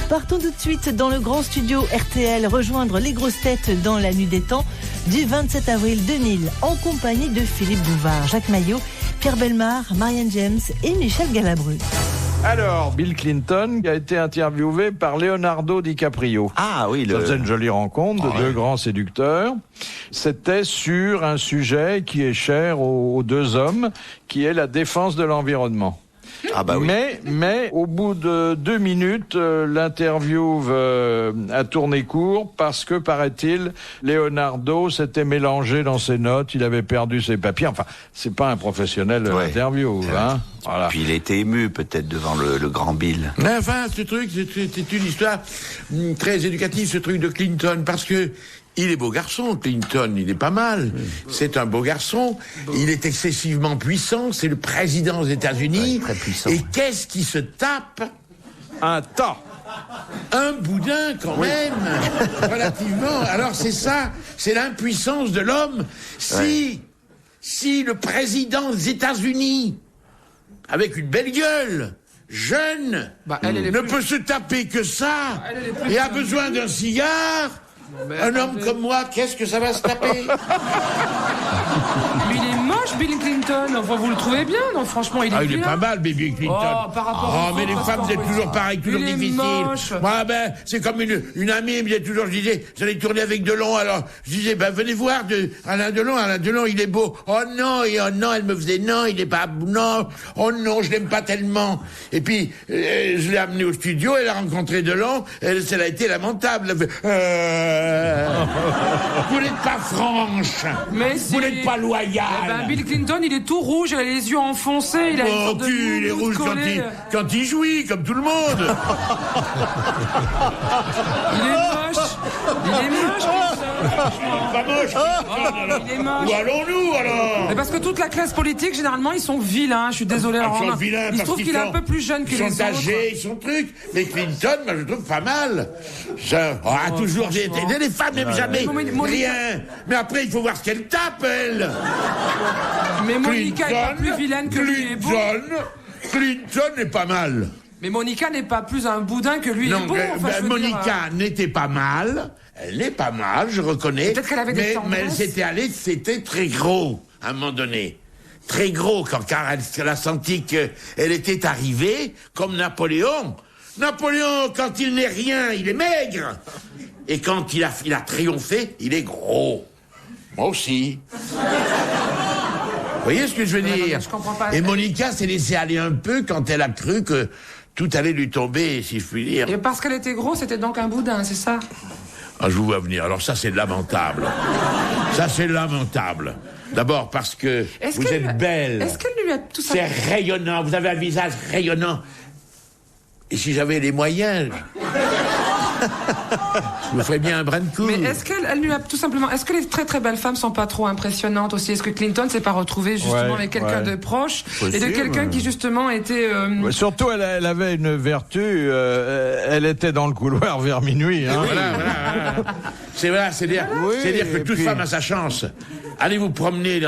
Partons tout de suite dans le grand studio RTL, rejoindre les grosses têtes dans la nuit des temps du 27 avril 2000, en compagnie de Philippe Bouvard, Jacques Maillot, Pierre Bellemare, Marianne James et Michel Galabru. Alors, Bill Clinton a été interviewé par Leonardo DiCaprio. Ah oui, Ça faisait une jolie rencontre de deux grands séducteurs. C'était sur un sujet qui est cher aux deux hommes, qui est la défense de l'environnement. Ah bah oui. Mais au bout de 2 minutes, l'interview a tourné court parce que, paraît-il, Leonardo s'était mélangé dans ses notes, il avait perdu ses papiers. Enfin, c'est pas un professionnel de l'interview, hein. Voilà. Puis il était ému peut-être devant le grand Bill. Mais enfin, ce truc, c'est une histoire très éducative, ce truc de Clinton, parce que il est beau garçon, Clinton, il est pas mal. C'est un beau garçon. Il est excessivement puissant. C'est le président des États-Unis. Très puissant. Et qu'est-ce qui se tape? Un tas. Un boudin, quand même, relativement. Alors c'est ça, c'est l'impuissance de l'homme. Si le président des États-Unis, avec une belle gueule, jeune, ne peut se taper que ça, et a besoin d'un cigare, un homme comme moi, qu'est-ce que ça va se taper? Mais il est moche, Bill Clinton. Enfin, vous le trouvez bien? Non, franchement, il est il est pas mal, Bill Clinton. Oh, par rapport mais les femmes, vous êtes toujours pareil, toujours difficile. Moi, c'est comme une amie, me disait toujours, je disais, j'allais tourner avec Delon, alors, je disais, venez voir Alain Delon, il est beau. Oh non, elle me faisait, non, il est pas, non, oh non, je l'aime pas tellement. Et puis, je l'ai amené au studio, elle a rencontré Delon, elle a été lamentable. Elle fait, vous n'êtes pas franche. Vous n'êtes pas loyal. Bill Clinton, il est tout rouge, il a les yeux enfoncés, il a une sorte de il est rouge quand il jouit, comme tout le monde. Il est moche, Pas moche. il est moche. Où allons-nous, alors? Mais parce que toute la classe politique, généralement, ils sont vilains, je suis désolé. Ils sont vilains il se trouve qu'il est un peu plus jeune que les autres. Ils sont âgés, ils sont trucs. Mais Clinton, moi, je trouve pas mal. Ça a toujours été. Les femmes n'aiment jamais rien. Mais après, il faut voir ce qu'elle tape, elle. Mais Monica est pas plus vilaine que lui. Clinton est pas mal. Mais Monica n'est pas plus un boudin que lui. Non, est bon, Monica n'était pas mal. Elle n'est pas mal, je reconnais. Peut-être qu'elle avait des tendances. Mais elle s'était allée, c'était très gros, à un moment donné. Très gros, car elle a senti qu'elle était arrivée comme Napoléon. Napoléon, quand il n'est rien, il est maigre. Et quand il a triomphé, il est gros. Moi aussi. Vous voyez ce que je veux dire? Je comprends pas. Et Monica s'est laissée aller un peu quand elle a cru que tout allait lui tomber, si je puis dire. Et parce qu'elle était grosse, c'était donc un boudin, c'est ça? Ah, je vous vois venir. Alors ça, c'est lamentable. Ça, c'est lamentable. D'abord parce que vous êtes belle. Est-ce qu'elle lui a tout ça? C'est rayonnant. Vous avez un visage rayonnant. Et si j'avais les moyens, je vous ferais bien un brin de coude. Mais est-ce qu'elle lui a tout simplement... Est-ce que les très très belles femmes sont pas trop impressionnantes aussi? Est-ce que Clinton s'est pas retrouvé justement avec quelqu'un de proche et de quelqu'un qui justement était... Surtout, elle avait une vertu, elle était dans le couloir vers minuit. Hein. Voilà. C'est dire que toute femme a sa chance. Allez vous promener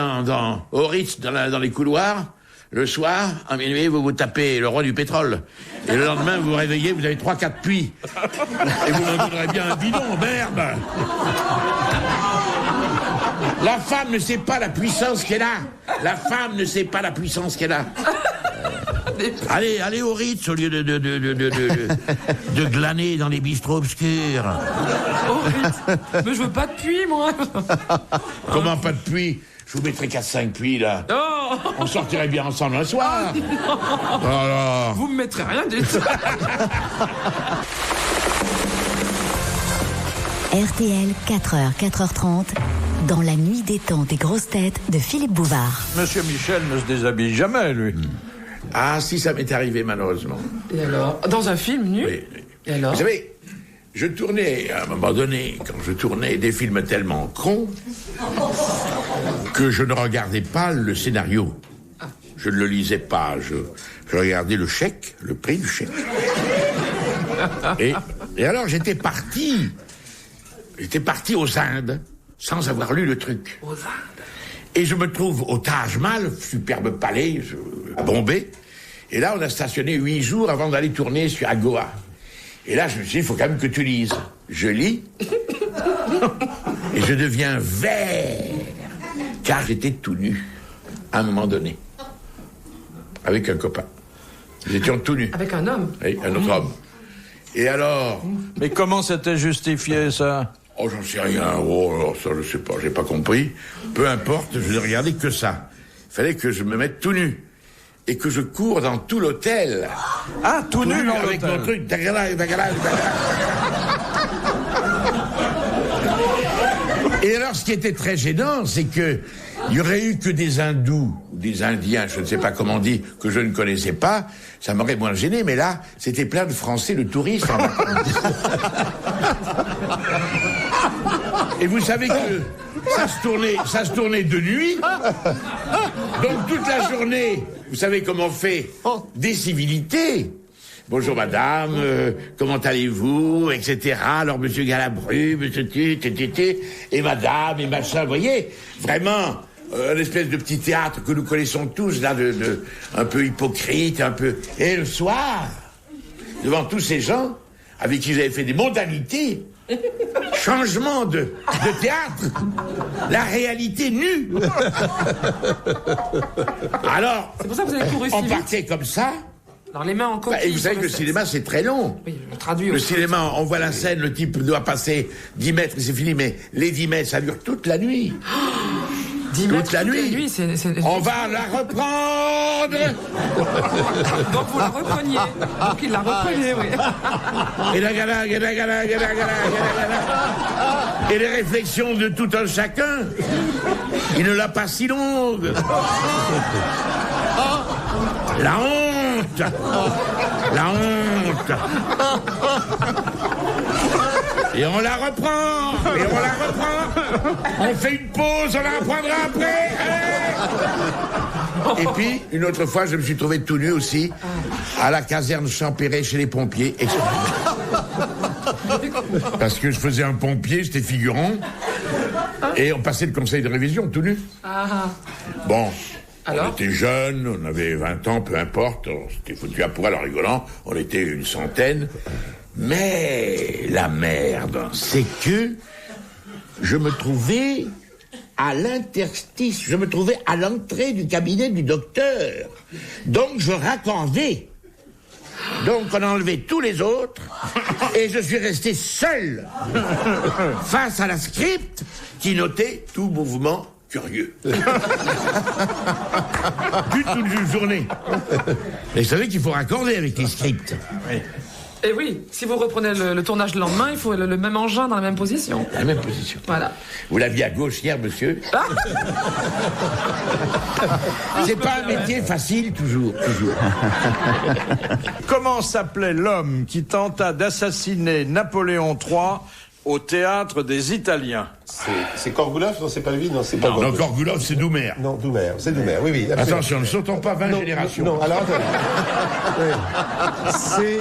au Ritz, dans les couloirs. Le soir, à minuit, vous vous tapez le roi du pétrole. Et le lendemain, vous vous réveillez, vous avez 3-4 puits. Et vous m'en donnerez bien un bidon, merde. La femme ne sait pas la puissance qu'elle a. La femme ne sait pas la puissance qu'elle a. Allez au Ritz au lieu de glaner dans les bistrots obscurs. Au Ritz. Mais je veux pas de puits, moi. Comment pas de puits? Je vous mettrai 4-5 puits, là. Oh. On sortirait bien ensemble un soir. Oh, vous me mettrez rien du tout. RTL, 4h, 4h30, dans la nuit des temps des grosses têtes de Philippe Bouvard. Monsieur Michel ne se déshabille jamais, lui. Ah, si, ça m'est arrivé, malheureusement. Et alors? Dans un film nu? Oui. Et alors? Vous savez, je tournais, à un moment donné, quand je tournais des films tellement cons, que je ne regardais pas le scénario. Je ne le lisais pas. Je regardais le chèque, le prix du chèque. Et alors, j'étais parti aux Indes, sans avoir lu le truc. Aux Indes. Et je me trouve au Taj Mahal, superbe palais, à Bombay. Et là, on a stationné 8 jours avant d'aller tourner à Goa. Et là, je me suis dit, il faut quand même que tu lises. Je lis, et je deviens vert, car j'étais tout nu, à un moment donné, avec un copain. Nous étions tout nus. Avec un homme? Oui, un autre homme. Et alors... Mais comment c'était justifié, ça? Oh, j'en sais rien. Oh, alors, ça, je sais pas, j'ai pas compris. Peu importe, je ne regardais que ça. Il fallait que je me mette tout nu. Et que je cours dans tout l'hôtel. Ah, tout nu dans avec mon truc. Et alors, ce qui était très gênant, c'est que il y aurait eu que des hindous, des indiens, je ne sais pas comment on dit, que je ne connaissais pas, ça m'aurait moins gêné, mais là, c'était plein de Français, de touristes en vacances. Et vous savez que ça se tournait de nuit, donc toute la journée, vous savez comment on fait? Des civilités. Bonjour madame, comment allez-vous, etc. Alors monsieur Galabru, monsieur Tétété, et madame, et machin, vous voyez, vraiment, une espèce de petit théâtre que nous connaissons tous, là, un peu hypocrite, un peu... Et le soir, devant tous ces gens, avec qui j'avais fait des mondanités, changement de théâtre, la réalité nue. Alors, c'est pour ça que vous avez couru on si partait comme ça. Alors les mains en coquille. Et vous savez que le cinéma, c'est très long. Oui, je le traduis. Le cinéma, on voit la scène, le type doit passer 10 mètres et c'est fini, mais les 10 mètres, ça dure toute la nuit. 10 mètres toute la nuit. On va la reprendre. Donc vous la repreniez. Donc il la reprenait, oui. Et la gala. Et les réflexions de tout un chacun. Il ne l'a pas si longue. La honte. La honte. Et on la reprend. On fait une pause, on la reprendra après. Allez. Et puis, une autre fois, je me suis trouvé tout nu aussi, à la caserne Champéret chez les pompiers. Parce que je faisais un pompier, j'étais figurant, et on passait le conseil de révision tout nu. Bon. Alors on était jeunes, on avait 20 ans, peu importe, on s'était foutu à poil en rigolant, on était une centaine. Mais la merde, c'est que je me trouvais à l'interstice, je me trouvais à l'entrée du cabinet du docteur. Donc je raccordais. Donc on a enlevé tous les autres et je suis resté seul face à la script qui notait tout mouvement curieux. Toute une journée. Et vous savez qu'il faut raccorder avec les scripts. Oui. Et oui, si vous reprenez le tournage le lendemain, il faut le même engin dans la même position. La même position. Voilà. Vous l'aviez à gauche hier, monsieur. C'est pas un métier facile, toujours. Comment s'appelait l'homme qui tenta d'assassiner Napoléon III au théâtre des Italiens? C'est Korgoulov? Non, c'est pas lui. Non, c'est pas Non, Korgoulov, c'est Doumer. Non, Doumer, c'est Doumer, oui. Absolument. Attention, ne sautons pas 20 générations. Non, alors attendez. C'est...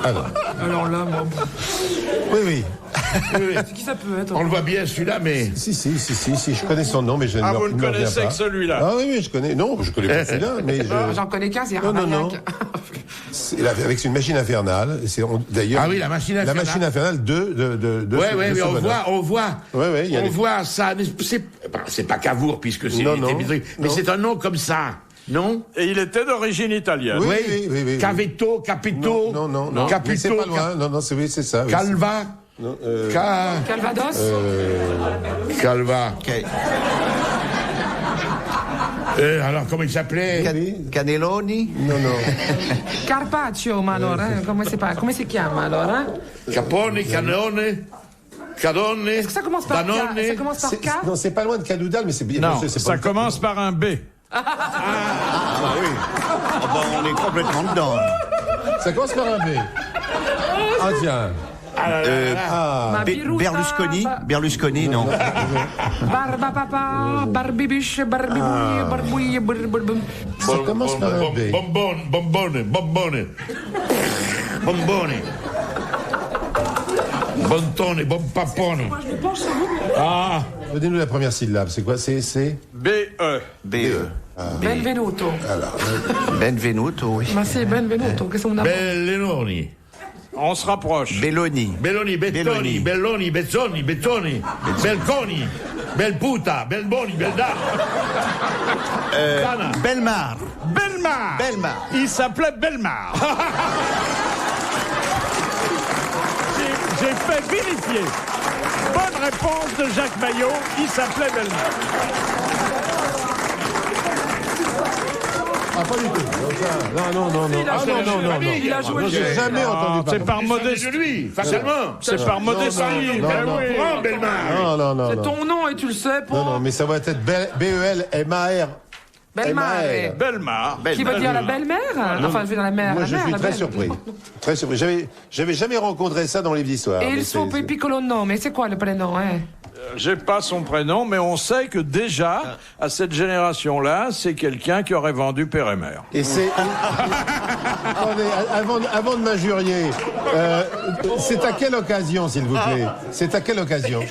Alors là, moi... Oui. C'est qui ça peut être? On le voit bien, celui-là, mais... Si, je connais son nom, mais je ne vous ne connaissez que celui-là? Ah oui, je connais. Non, je connais pas celui-là, mais J'en connais qu'un, c'est Non. Avec une machine infernale. D'ailleurs... Ah oui, la machine infernale. La machine infernale Oui, mais on voit ça. C'est pas Cavour, puisque c'est... Mais c'est un nom comme ça. Non? Et il était d'origine italienne. Oui. Cavetto, Capito. Non. Capito. C'est pas loin. Non, c'est ça. Calva. Non, Calvados. Calva. Alors, comment il s'appelait? Cannelloni? Non. Carpaccio, ma allora, come si chiama allora? Capone, Canone, Cadone. Est-ce que ça commence par Danone. K? Ça commence par K? Non, c'est pas loin de Cadoudal, mais c'est bien. Non, ça commence par un B. Oui. On est complètement dedans. Ça commence par un B. Ah tiens. Berlusconi, non. Barba papa, barbibiche, barbouille, barbouille. Ça commence par un B. Bombone. Bontone, bon papone. Moi, je me penche sur vous. Donnez-nous la première syllabe. C'est quoi? C'est B-E. B-E. Benvenuto. Benvenuto, oui. Ma c'est Benvenuto. Qu'est-ce qu'on a? Bellenoni. On se rapproche. Belloni. Belloni, Bettoni, Belloni, Bezzoni, Bettoni, Belconi, Belputa, Belboni, Beldar. Belmar. Belmar. Il s'appelait Belmar. J'ai fait vérifier. Bonne réponse de Jacques Maillot. Il s'appelait Belmar. Ah, pas du tout. Non. Il a joué le jeu. J'ai jamais entendu C'est par modestie. de lui, facilement. C'est par modestie. Grand Belmar. Non. C'est ton nom et tu le sais, pour. Non, mais ça va être B-E-L-M-A-R. Belmare. Belmar. Qui veut dire la belle-mère? Enfin, je veux dire la mère. Moi, la je mère, suis la très belle. surpris. Très surpris. J'avais jamais rencontré ça dans les livres d'histoire. Et mais il suo c'est- piccolo nome. Mais c'est quoi le prénom, hein? J'ai pas son prénom, mais on sait que déjà, à cette génération-là, c'est quelqu'un qui aurait vendu père et mère. Et c'est. Attendez, avant de m'injurier, c'est à quelle occasion, s'il vous plaît? C'est à quelle occasion?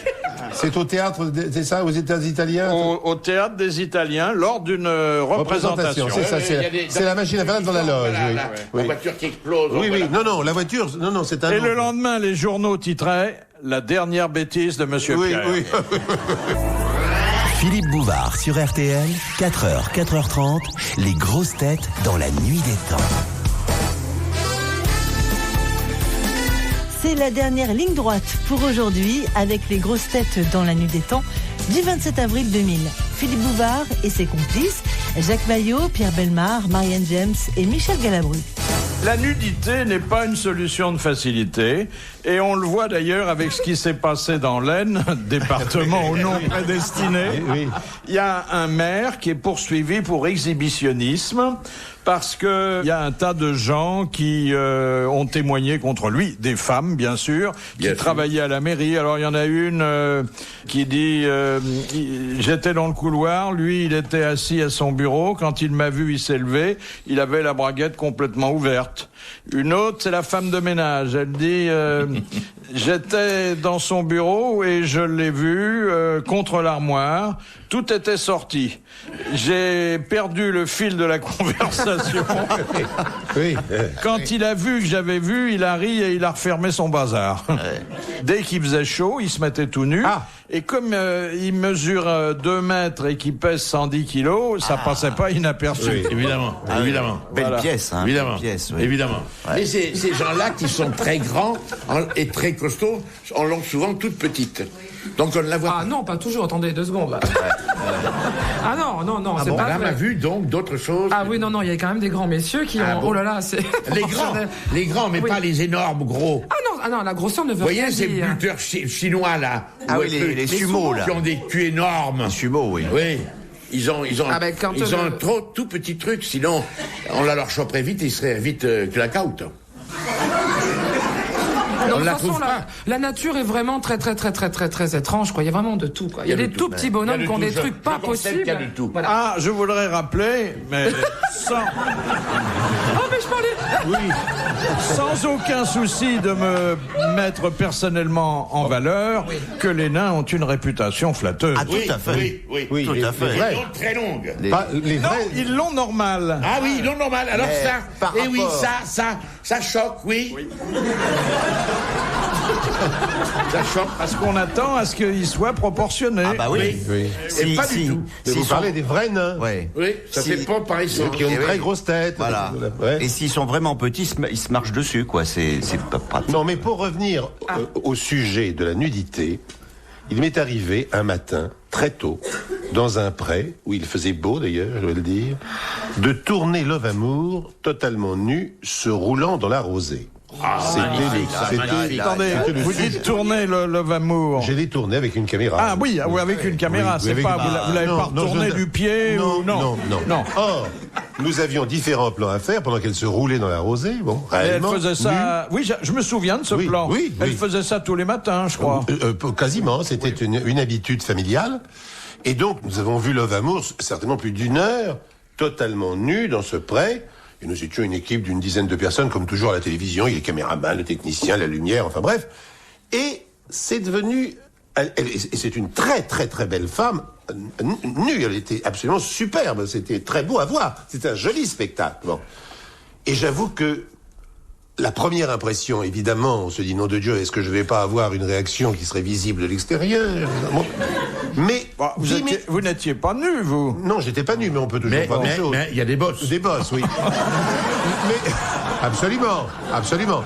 C'est au théâtre, c'est ça, aux États italiens? Au théâtre des Italiens, lors d'une représentation. C'est ça, c'est la machine à faire dans la loge. Voilà, Oui. la Oui. voiture qui explose. Oui, voilà. non, la voiture, non, c'est un. Et nom. le lendemain, les journaux titraient « La dernière bêtise de Monsieur Oui, Pierre ». oui. Philippe Bouvard sur RTL, 4h, 4h30, les grosses têtes dans la nuit des temps. C'est la dernière ligne droite pour aujourd'hui avec les grosses têtes dans la nuit des temps du 27 avril 2000. Philippe Bouvard et ses complices, Jacques Maillot, Pierre Bellemare, Marianne James et Michel Galabru. La nudité n'est pas une solution de facilité, et on le voit d'ailleurs avec ce qui s'est passé dans l'Aisne, département au nom prédestiné. Oui. Il y a un maire qui est poursuivi pour exhibitionnisme, parce que il y a un tas de gens qui ont témoigné contre lui, des femmes bien sûr, qui travaillaient à la mairie. Alors il y en a une qui dit j'étais dans le couloir, lui il était assis à son bureau, quand il m'a vu il s'est levé, il avait la braguette complètement ouverte. Une autre, c'est la femme de ménage, elle dit j'étais dans son bureau et je l'ai vu contre l'armoire, tout était sorti. J'ai perdu le fil de la conversation. Oui. Quand il a vu que j'avais vu, il a ri et il a refermé son bazar. Dès qu'il faisait chaud, il se mettait tout nu. Ah. Et comme il mesure 2 mètres et qu'il pèse 110 kilos, ça passait pas inaperçu. Oui. Évidemment, évidemment. Belle Voilà. pièce, hein. Évidemment, Belle pièce, oui. évidemment. Mais ces gens-là qui sont très grands et très costauds, en l'ont souvent toute petite. Donc on ne la voit Ah pas. non, pas toujours. Attendez 2 secondes. Là. Ah non, c'est Bon, pas madame vrai. a vu donc d'autres choses. Ah oui, non, il y a quand même des grands messieurs qui ont. Ah bon. Oh là là, c'est. Les grands, mais Oui. pas les énormes gros. Ah non, la grosseur ne veut Vous voyez rien ces dire. lutteurs chinois là, Ah ou oui, un peu- les sumo, là. qui ont des culs énormes. Sumo, oui. Oui. Ils ont Ah ben, quand ils ont le- un trop tout petit truc, sinon on la leur choperait vite, ils seraient vite blackout. Non, On de la toute façon, trouve pas. la nature est vraiment très étrange, quoi. Il y a vraiment de tout, quoi. Il y a des tout petits bonhommes qui ont des trucs pas possibles. Il y a de tout. Voilà. Ah, je voudrais rappeler, mais sans, Oh, mais je parlais. sans aucun souci de me mettre personnellement en valeur, que les nains ont une réputation flatteuse. Ah, tout à fait. Oui. Tout à fait. Ils Ouais. sont très longues. Pas les Non, vrais. ils l'ont normal. Ah oui, non normal. Alors Mais ça, par et oui, rapport- ça choque, oui. Ça choque. Parce qu'on attend à ce qu'ils soient proportionnés. Ah bah oui. Oui. Et pas du tout. Mais vous S'ils parlez sont- des vrais nains. Ouais. Oui, ça Si- fait pas pareil. Ceux qui ont une Eh oui. très grosse tête. Voilà. Ouais. Et s'ils sont vraiment petits, ils se marchent dessus, quoi. C'est pas pratique. Non, mais pour revenir au sujet de la nudité, il m'est arrivé un matin, très tôt, dans un pré, où il faisait beau d'ailleurs, je dois le dire, de tourner Love Amour totalement nu, se roulant dans la rosée. magnifique. Attendez, c'était le vous sujet. dites tourner le Love Amour. Je l'ai tourné avec une caméra. Ah oui, ou avec une caméra, Oui, c'est avec pas, une- vous l'avez Non, pas non, retourné je- du pied ou non. Non. Or, nous avions différents plans à faire pendant qu'elle se roulait dans la rosée. Bon, Et elle réellement, faisait ça. Oui, je me souviens de ce Oui, plan. oui, Elle oui. faisait ça tous les matins, je crois. Quasiment, c'était une habitude familiale. Et donc, nous avons vu Love Amour, certainement plus d'1 heure, totalement nue dans ce pré. Et nous étions une équipe d'une dizaine de personnes, comme toujours à la télévision. Il y a les caméramans, le technicien, la lumière, enfin bref. Et c'est devenu Et c'est une très très très belle femme, nue, elle était absolument superbe, c'était très beau à voir, c'était un joli spectacle. Bon. Et j'avoue que la première impression, évidemment, on se dit, nom de Dieu, est-ce que je vais pas avoir une réaction qui serait visible de l'extérieur? Bon. Mais vous n'étiez pas nu, vous? Non, j'étais pas nu, mais on peut toujours voir des choses. Mais il y a des bosses. Des bosses, oui. Mais absolument, absolument.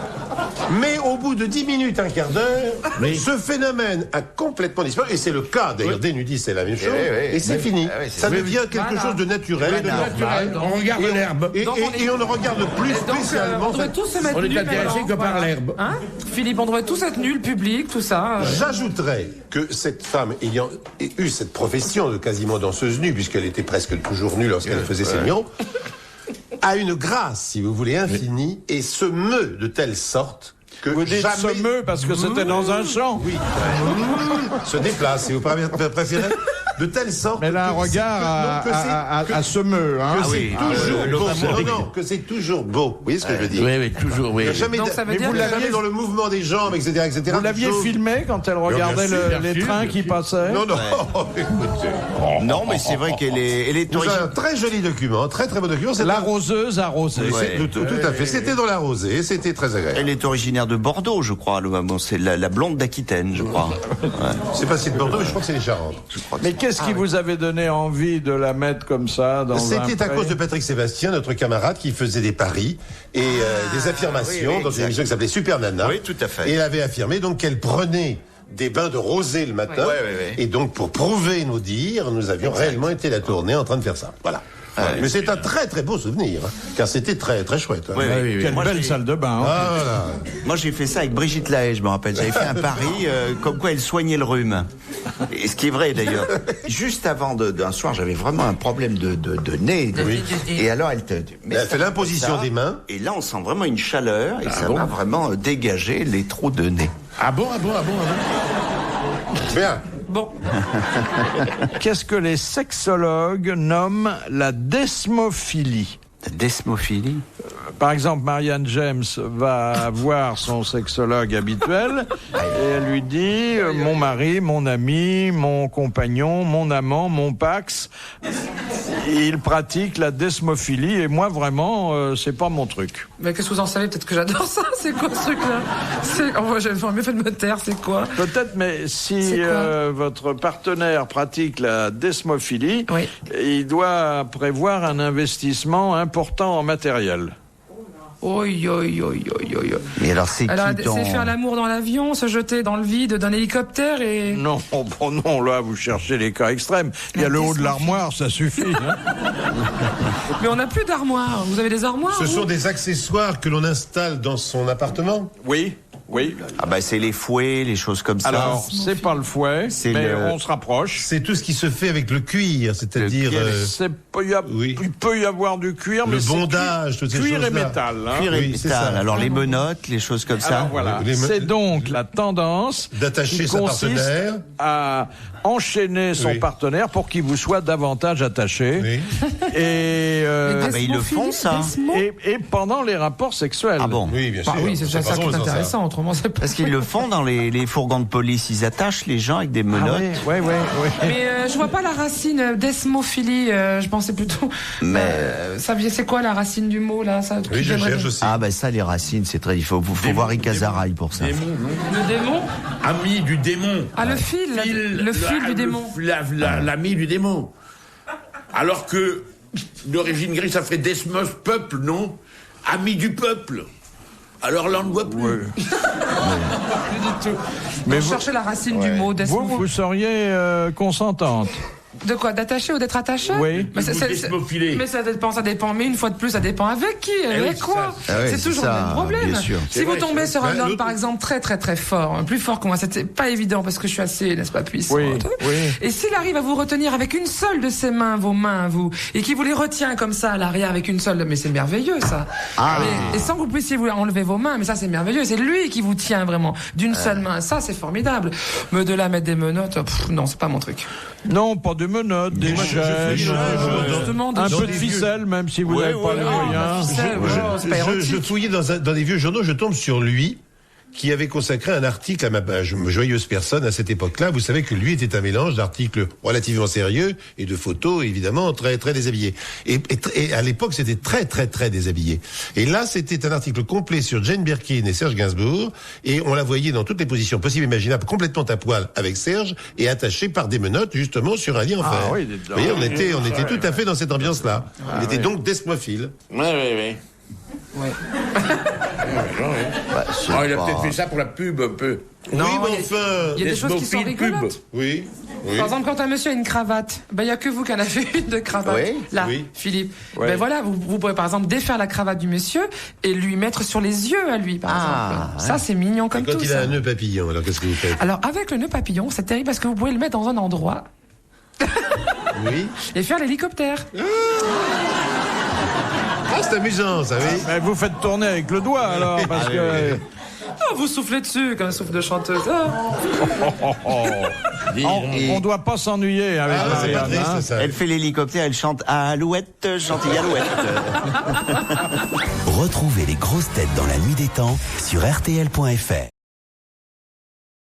Mais au bout de 10 minutes, un quart d'heure, ce phénomène a complètement disparu. Et c'est le cas, d'ailleurs, des nudistes, c'est la même chose. Et c'est fini. Ça devient quelque chose de naturel, de normal. On regarde l'herbe. Et on ne regarde plus spécialement. On devrait tous se mettre On est nus intéressé maintenant, que par l'herbe. Hein, Philippe, on devrait tous être nuls, public, tout ça. J'ajouterais que cette femme, ayant eu cette profession de quasiment danseuse nue, puisqu'elle était presque toujours nue lorsqu'elle faisait ses numéros, a une grâce, si vous voulez, infinie, et se meut de telle sorte que vous dites jamais... se meut parce que c'était dans un champ. Oui. Se déplace, si vous préférez. De telle sorte. Mais là, un regard à se meut, hein. Que c'est toujours beau. Que c'est toujours beau. Vous voyez ce que je veux dire? Oui, toujours, oui. Jamais, Donc, ça veut dire vous l'aviez dans le mouvement des jambes, etc., etc. Vous l'aviez filmé quand elle regardait les trains qui passaient? Non, écoutez. Non, mais c'est vrai qu'elle est Vous avez un très joli document, très très beau document. La roseuse arrosée. Tout à fait. C'était dans la rosée, c'était très agréable. Elle est originaire de Bordeaux, je crois. C'est la blonde d'Aquitaine, je crois. Ouais. C'est pas si de Bordeaux, mais je crois que c'est les Charentes. Mais qu'est-ce qui vous avait donné envie de la mettre comme ça dans C'était à cause de Patrick Sébastien, notre camarade, qui faisait des paris et des affirmations dans une émission qui s'appelait Super Nana. Oui, tout à fait. Et elle avait affirmé donc qu'elle prenait des bains de rosée le matin. Et donc, pour prouver nos dires, nous avions réellement été la tournée en train de faire ça. Voilà. Mais c'est un très très beau souvenir, hein, car c'était très très chouette. Hein. Quelle belle salle de bain. Hein. Voilà. Moi j'ai fait ça avec Brigitte Lahaye, je me rappelle. J'avais fait un pari comme quoi elle soignait le rhume. Et ce qui est vrai d'ailleurs. Juste avant d'un soir, j'avais vraiment un problème de nez. Et alors elle fait l'imposition des mains. Et là on sent vraiment une chaleur et ça m'a vraiment dégagé les trous de nez. Ah bon. Bien. Bon. Qu'est-ce que les sexologues nomment la desmophilie? La desmophilie? Par exemple, Marianne James va voir son sexologue habituel et elle lui dit mon mari, mon ami, mon compagnon, mon amant, mon pax, il pratique la desmophilie et moi vraiment c'est pas mon truc. Mais qu'est-ce que vous en savez? Peut-être que j'adore ça. C'est quoi ce truc-là? J'avais mieux fait de me taire, c'est quoi? Peut-être, mais si votre partenaire pratique la desmophilie, il doit prévoir un investissement important en matériel. Mais alors c'est faire l'amour dans l'avion, se jeter dans le vide d'un hélicoptère et... Non, non, là vous cherchez les cas extrêmes. Il y a le haut de l'armoire, ça suffit. Hein. Mais on n'a plus d'armoire. Vous avez des armoires? Ce sont des accessoires que l'on installe dans son appartement? Oui. Ah bah c'est les fouets, les choses comme ça. Alors c'est pas le fouet, mais on se rapproche. C'est tout ce qui se fait avec le cuir, c'est-à-dire. Il peut y avoir du cuir, mais le bondage, toutes ces choses-là. Cuir et métal. Hein. Cuir et métal. Alors les menottes, les choses comme ça. Alors voilà. C'est donc la tendance d'attacher sa partenaire à enchaîner son partenaire pour qu'il vous soit davantage attaché. Et ils le font ça. Et pendant les rapports sexuels. Ah bon? Oui, bien sûr. Oui, c'est ça qui est intéressant. Autrement, c'est pas. Parce qu'ils le font dans les fourgons de police. Ils attachent les gens avec des menottes. Oui. Mais je vois pas la racine d'esmophilie. Je pensais plutôt. Mais c'est quoi la racine du mot là? Ça, oui, je cherche aussi. Ah ça, les racines, c'est très. Il faut voir Icazaraï pour ça. Démon, non? Le démon? Ami du démon. Ah, le fil du démon. L'ami du démon. Alors que d'origine grecque, ça ferait Desmos, peuple, non? Ami du peuple. Alors là, on ne voit plus. Oui. Plus du tout. Mais vous cherchez la racine du mot d'esmophilie. Vous seriez consentante. De quoi? D'attacher ou d'être attaché? Oui. Mais ça dépend. Mais une fois de plus, ça dépend avec qui, avec quoi. C'est toujours le même problème. Si vous tombez sur un homme, par exemple, très très très fort, plus fort que moi, c'est pas évident parce que je suis assez, n'est-ce pas, puissante. Et s'il arrive à vous retenir avec une seule de ses mains, vos mains, vous, et qu'il vous les retient comme ça à l'arrière avec une seule, mais c'est merveilleux ça. Et sans que vous puissiez vous enlever vos mains, mais ça c'est merveilleux. C'est lui qui vous tient vraiment d'une seule main. Ça c'est formidable. Mais de là mettre des menottes, non, c'est pas mon truc. Non, pas de menottes, des chaînes, un peu de ficelle, même si vous n'avez pas les moyens. Je fouillais dans des vieux journaux, je tombe sur lui, qui avait consacré un article à ma joyeuse personne à cette époque-là. Vous savez que lui était un mélange d'articles relativement sérieux et de photos, évidemment, très, très déshabillés. Et à l'époque, c'était très, très, très déshabillé. Et là, c'était un article complet sur Jane Birkin et Serge Gainsbourg, et on la voyait dans toutes les positions possibles et imaginables, complètement à poil avec Serge, et attachée par des menottes, justement, sur un lit en fer. Ah, oui, vous voyez, on était tout à fait dans cette ambiance-là. Il était donc desmophile. Oui. Ouais. Il a peut-être fait ça pour la pub un peu. Non, oui, mais enfin... Il y a des choses qui sont rigolotes. Oui. Par exemple, quand un monsieur a une cravate, il n'y a que vous qui en avez une de cravate. Oui. Là, oui. Philippe. Oui. Voilà, vous pouvez par exemple défaire la cravate du monsieur et lui mettre sur les yeux à lui, par exemple. Ça, c'est mignon comme et quand tout. Il a un nœud papillon, alors qu'est-ce que vous faites? Alors, avec le nœud papillon, c'est terrible parce que vous pouvez le mettre dans un endroit. Oui. Et faire l'hélicoptère. Ah, c'est amusant, ça, oui. Mais vous faites tourner avec le doigt, alors, parce que... Vous soufflez dessus comme un souffle de chanteuse. On doit pas s'ennuyer avec c'est pas Marianne, triste, ça. Elle fait l'hélicoptère, elle chante Alouette, gentille Alouette. Retrouvez les grosses têtes dans la nuit des temps sur RTL.fr.